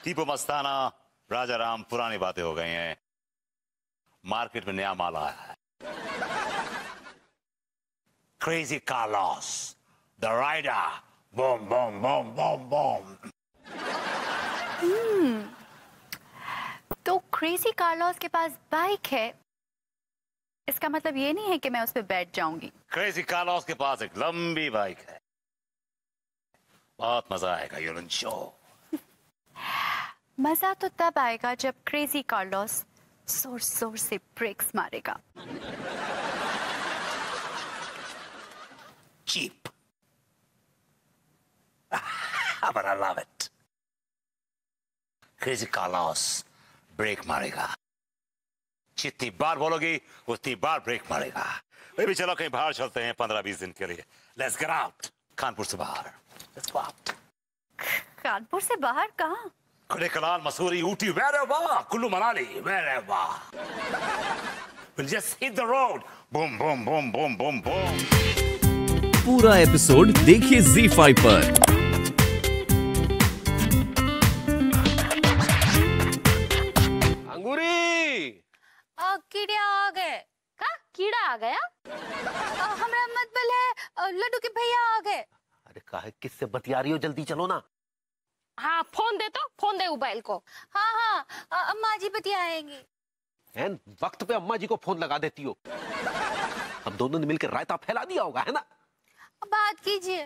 टीपू मस्ताना, राजा राम, पुरानी बातें हो गई हैं। मार्केट में नया माल आया है। Crazy Carlos, the rider, boom boom boom boom boom. तो क्रेजी कार्लोस के पास बाइक है, इसका मतलब ये नहीं है कि मैं उस पर बैठ जाऊंगी। क्रेजी कार्लोस के पास एक लंबी बाइक है, बहुत मजा आएगा। यूरन शो। मजा तो तब आएगा जब क्रेजी कार्लोस जोर जोर से ब्रेक्स मारेगा। Cheap. But I love it. Crazy Carlos brake मारेगा, जितनी बार बोलोगी उतनी बार ब्रेक मारेगा। भी चलो कहीं बाहर चलते हैं 15-20 दिन के लिए। Let's get out. कानपुर से बाहर। Let's go out. कानपुर से बाहर कहाँ? Kodaikanal, Mussoorie, Ooty, wherever. Kullu Manali, wherever. We'll just hit the road. Boom, boom, boom, boom, boom, boom. पूरा एपिसोड देखिए ZEE5 पर। कीड़ा आ गए का? कीड़ा आ गया? हमरा मतलब है लड्डू के भैया आ गए। अरे काहे किससे बतिया रही हो? जल्दी चलो ना। हाँ फोन दे, तो फोन दे मोबाइल को। हाँ हाँ अम्मा जी बतियाएंगी। एन वक्त पे अम्मा जी को फोन लगा देती हो। हम दोनों ने मिलकर रायता फैला दिया होगा, है ना? बात कीजिए।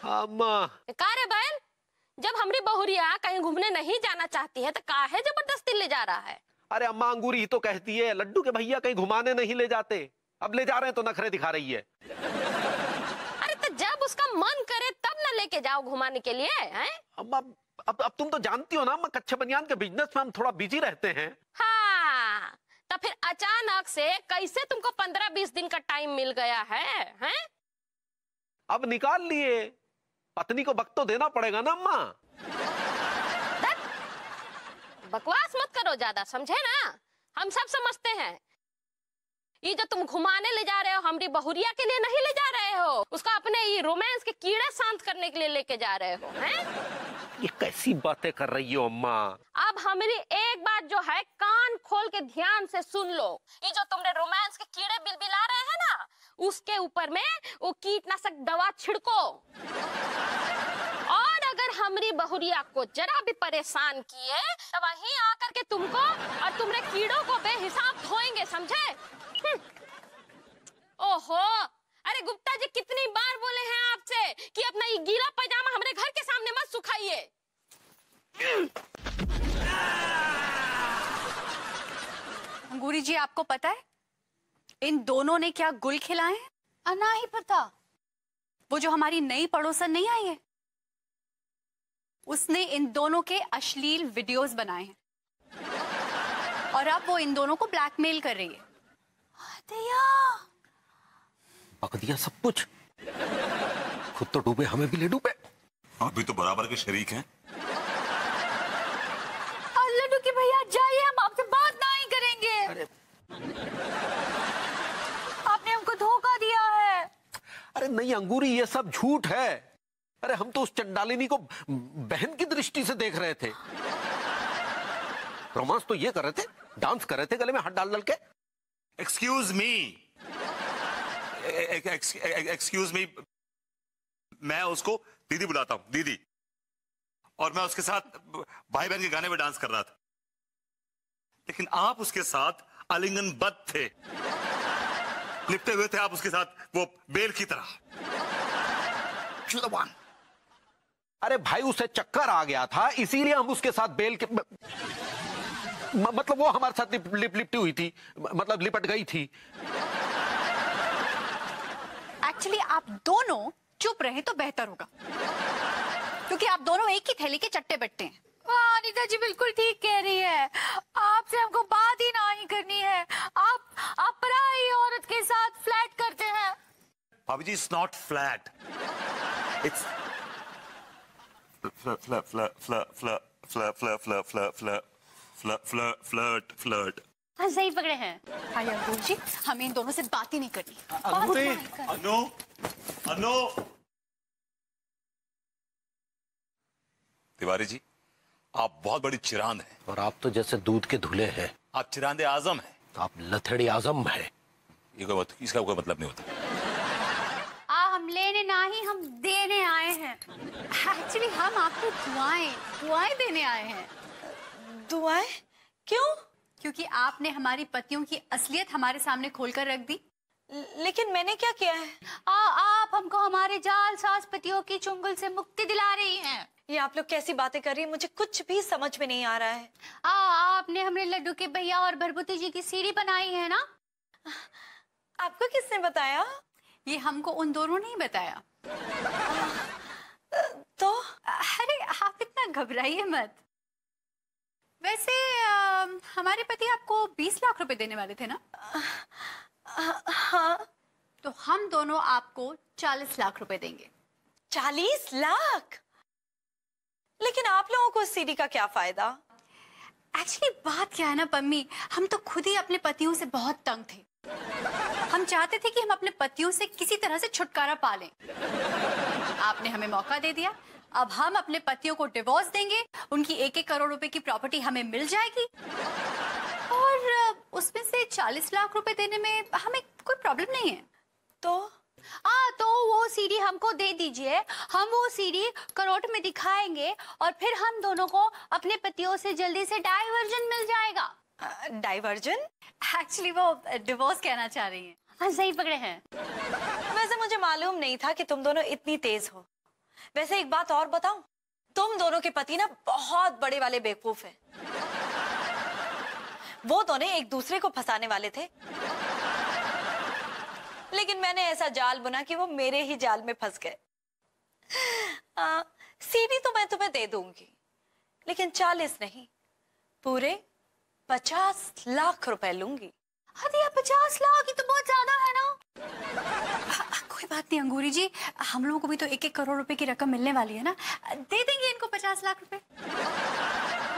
अम्मा का रे बहन, जब हमारी बहुरिया कहीं घूमने नहीं जाना चाहती है तो काहे जबरदस्ती ले जा रहा है? अरे अम्मा अंगूरी ही तो कहती है लड्डू के भैया कहीं घुमाने नहीं ले जाते, अब ले जा रहे हैं तो नखरे दिखा रही है। अरे तो जब उसका मन करे तब न लेके जाओ घुमाने के लिए, हैं? अम्मा अब तुम तो जानती हो ना अम्मा, कच्चे बनियान के बिजनेस में हम थोड़ा बिजी रहते हैं। हाँ तो फिर अचानक से कैसे तुमको 15-20 दिन का टाइम मिल गया है, हैं? अब निकाल लिए, पत्नी को वक्त तो देना पड़ेगा ना अम्मा। बकवास मत करो ज्यादा, समझे ना? हम सब समझते हैं। ये जो तुम घुमाने ले जा रहे हो हमारी बहुरिया के लिए नहीं ले जा रहे हो, उसका अपने ये रोमांस के कीड़े शांत करने के लिए लेके जा रहे हो, हैं? ये कैसी बातें कर रही हो अम्मा? अब हमारी एक बात जो है कान खोल के ध्यान से सुन लो। ये जो तुमने रोमांस के कीड़े बिलबिला रहे हैं ना, उसके ऊपर में वो कीटनाशक दवा छिड़को। और अगर हमारी बहुरिया को जरा भी परेशान किए तो वहीं आकर के तुमको और तुम्हारे कीड़ों को बेहिसाब धोएंगे, समझे? ओहो, अरे गुप्ता जी कितनी बार बोले हैं आपसे कि अपना ये गीला पैजामा हमारे घर के सामने मत सुखाइए। अंगूरी जी आपको पता है इन दोनों ने क्या गुल खिलाए हैं? ना ही पता। वो जो हमारी नई पड़ोसन नहीं आई है, उसने इन दोनों के अश्लील वीडियोस बनाए हैं और अब वो इन दोनों को ब्लैकमेल कर रही है। बक दिया सब कुछ, खुद तो डूबे हमें भी ले डूबे। आप भी तो बराबर के शरीक हैं। लड्डू के भैया जाइए, हम आपसे बात नहीं करेंगे। अरे आपने हमको धोखा दिया है। अरे नहीं अंगूरी, ये सब झूठ है। अरे हम तो उस चंडालिनी को बहन की दृष्टि से देख रहे थे। रोमांस तो ये कर रहे थे, डांस कर रहे थे गले में हाथ डाल डाल के। एक्सक्यूज मी, मैं उसको दीदी बुलाता हूं, दीदी। और मैं उसके साथ भाई बहन के गाने में डांस कर रहा था, लेकिन आप उसके साथ आलिंगनबद्ध थे, लिपटे हुए थे आप उसके साथ, वो बेल की तरह। अरे भाई उसे चक्कर आ गया था, इसीलिए हम उसके साथ बेल के मतलब वो हमारे साथ लिपटी हुई थी, मतलब लिपट गई थी। एक्चुअली आप दोनों चुप रहे तो बेहतर होगा, क्योंकि आप दोनों एक ही थैली के चट्टे बट्टे हैं। अनीता जी बिल्कुल ठीक कह रही है, आपसे हमको बात ही नहीं करनी है। आप पराई औरत के साथ फ्लैट करते हैं। भाभी जी, it's not flat. It's flirt. हाँ सही पकड़े हैं। आइए अंकुर जी, हमें इन दोनों से बात ही नहीं करनी। अंगूरी, अनु, तिवारी जी, आप बहुत बड़ी चिरांद हैं। और आप तो जैसे दूध के धुले हैं। आप चिरांदे आजम हैं। तो आप लथड़ी आजम है। इसका कोई मतलब नहीं होता। हम लेने ना ही, हम देने आए हैं। एक्चुअली हम आपको दुआएं देने आए हैं। दुआएं? क्यों? क्योंकि आपने हमारी पतियों की असलियत हमारे सामने खोलकर रख दी। लेकिन मैंने क्या किया है? आप हमको हमारे जालसाज पतियों की चुंगल से मुक्ति दिला रही हैं। ये आप लोग कैसी बातें कर रही हैं? मुझे कुछ भी समझ में नहीं आ रहा है। आपने हमरे लड्डू के भैया और भरभूति जी की सीढ़ी बनाई है ना? आपको किसने बताया? ये हमको उन दोनों ने ही बताया। तो अरे आप इतना घबराइए मत। वैसे हमारे पति आपको 20 लाख रुपए देने वाले थे ना? हाँ। तो हम दोनों आपको 40 लाख रुपए देंगे। 40 लाख? लेकिन आप लोगों को सीडी का क्या फायदा? एक्चुअली बात क्या है ना पम्मी, हम तो खुद ही अपने पतियों से बहुत तंग थे। हम चाहते थे कि हम अपने पतियों से किसी तरह से छुटकारा पा लें। आपने हमें मौका दे दिया। अब हम अपने पतियों को डिवोर्स देंगे, उनकी 1-1 करोड़ रुपए की प्रॉपर्टी हमें मिल जाएगी और उसमें से 40 लाख रुपए देने में हमें कोई प्रॉब्लम नहीं है। तो वो सीडी हमको दे दीजिए, हम वो सीडी कोर्ट में दिखाएंगे और फिर हम दोनों को अपने पतियों से जल्दी से डाइवर्जन मिल जाएगा। डाइवर्जन? एक्चुअली वो डिवोर्स कहना चाह रही हैं। हाँ, सही पकड़े हैं। वैसे मुझे मालूम नहीं था कि तुम दोनों इतनी तेज हो। वैसे एक बात और बताऊं, तुम दोनों के पति ना बहुत बड़े वाले बेवकूफ हैं। वो दोनों एक दूसरे को फंसाने वाले थे, लेकिन मैंने ऐसा जाल बुना कि वो मेरे ही जाल में फंस गए। सीडी तो मैं तुम्हें दे दूंगी, लेकिन 40 नहीं, पूरे 50 लाख रुपए लूंगी। अरे 50 लाख ही तो बहुत ज्यादा है ना। कोई बात नहीं अंगूरी जी, हम लोगों को भी तो 1-1 करोड़ रुपए की रकम मिलने वाली है ना। दे देंगे इनको 50 लाख रुपए।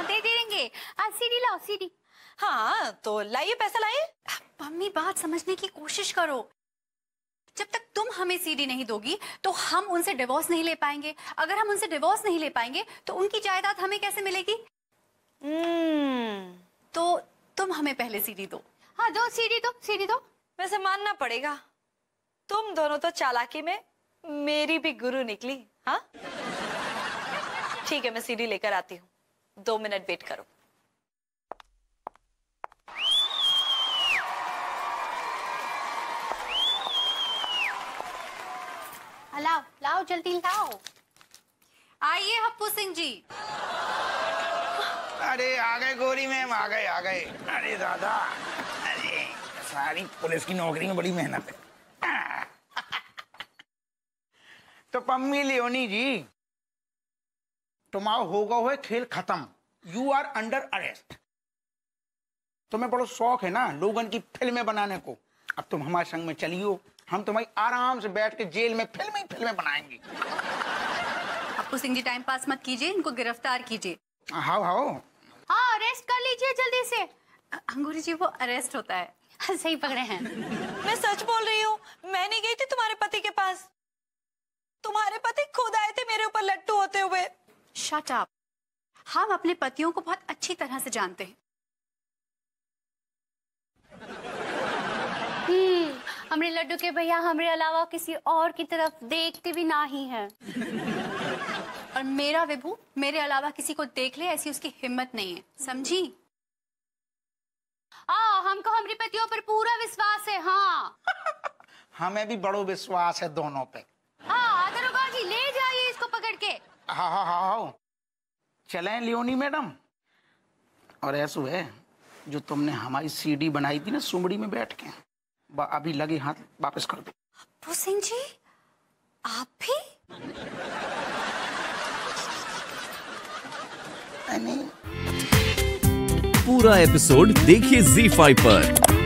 दे देंगे। सीडी लाओ, सीडी। हाँ तो लाइए, पैसा लाइए। मम्मी बात समझने की कोशिश करो। जब तक तुम हमें सीडी नहीं दोगी तो हम उनसे डिवोर्स नहीं ले पाएंगे। अगर हम उनसे डिवोर्स नहीं ले पाएंगे तो उनकी जायदाद हमें कैसे मिलेगी? तो तुम हमें पहले सीडी दो। हाँ दो, सीडी दो, सीडी दो। वैसे मानना पड़ेगा, तुम दोनों तो चालाकी में मेरी भी गुरु निकली। हाँ ठीक है, मैं सीडी लेकर आती हूँ, 2 मिनट वेट करो। लाओ लाओ, जल्दी लाओ। आइए हप्पू सिंह जी। अरे आ गए गोरी मैम, आ गए। अरे दादा, अरे सारी पुलिस की नौकरी में बड़ी मेहनत है। तो पम्मी लियोनी जी, तुम्हारा होगा हुआ खेल खत्म। You are under arrest. तुम्हें बड़ा शौक है ना लोगन की फिल्में बनाने को। अब तुम हमारे संग में चलियो, हम तुम्हारी आराम से बैठ के जेल में फिल्में बनाएंगे। हप्पू सिंह जी टाइम पास मत कीजिए, इनको गिरफ्तार कीजिए। हाओ हाँ, अरेस्ट कर लीजिए जल्दी से। अंगूरी जी वो अरेस्ट होता है। सही पकड़े हैं। मैं सच बोल रही हूँ, मैं नहीं गई थी तुम्हारे पति के पास। तुम्हारे पति खुद आए थे मेरे ऊपर लट्टू होते हुए। Shut up. हम अपने पतियों को बहुत अच्छी तरह से जानते हैं। हमरे लड्डू के भैया हमरे अलावा किसी और की तरफ देखते भी ना ही हैं। और मेरा विभू मेरे अलावा किसी को देख ले ऐसी उसकी हिम्मत नहीं है, समझी? हमको हमारी पतियों पर पूरा विश्वास है। हाँ हमें भी बड़ो विश्वास है दोनों पे। दरोगा जी ले जाइए इसको पकड़ के। हाँ चलें लियोनी मैडम। और ऐसा है जो तुमने हमारी सीडी बनाई थी ना सुमड़ी में बैठ के, अभी लगे हाथ वापस कर दो। हप्पू सिंह जी आप भी? पूरा एपिसोड देखिए ZEE5 पर।